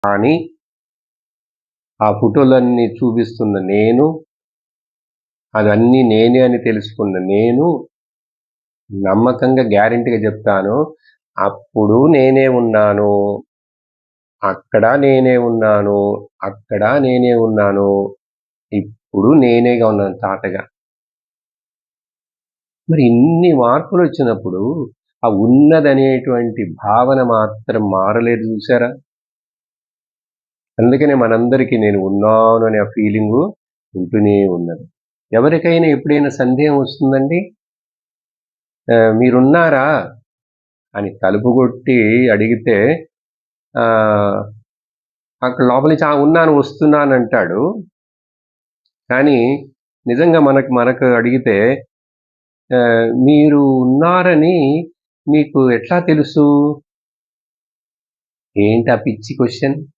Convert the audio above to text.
కానీ ఆ ఫోటోలన్నీ చూపిస్తున్న నేను, అవన్నీ నేనే అని తెలుసుకున్న నేను నమ్మకంగా గ్యారెంటీగా చెప్తాను, అప్పుడు నేనే ఉన్నాను, అక్కడ నేనే ఉన్నాను, అక్కడ నేనే ఉన్నాను, ఇప్పుడు నేనేగా ఉన్నాను తాతగా. మరి ఇన్ని మార్పులు వచ్చినప్పుడు ఆ ఉన్నదనేటువంటి భావన మాత్రం మారలేదు చూసారా? అందుకనే మనందరికీ నేను ఉన్నాను అనే ఆ ఫీలింగు ఉంటూనే ఉన్నది. ఎవరికైనా ఎప్పుడైనా సందేహం వస్తుందండి? మీరున్నారా అని తలుపు కొట్టి అడిగితే అక్కడ లోపల నుంచి ఉన్నాను వస్తున్నానంటాడు. కానీ నిజంగా మనకు అడిగితే మీరు ఉన్నారని మీకు ఎట్లా తెలుసు? ఏంటి ఆ పిచ్చి క్వశ్చన్?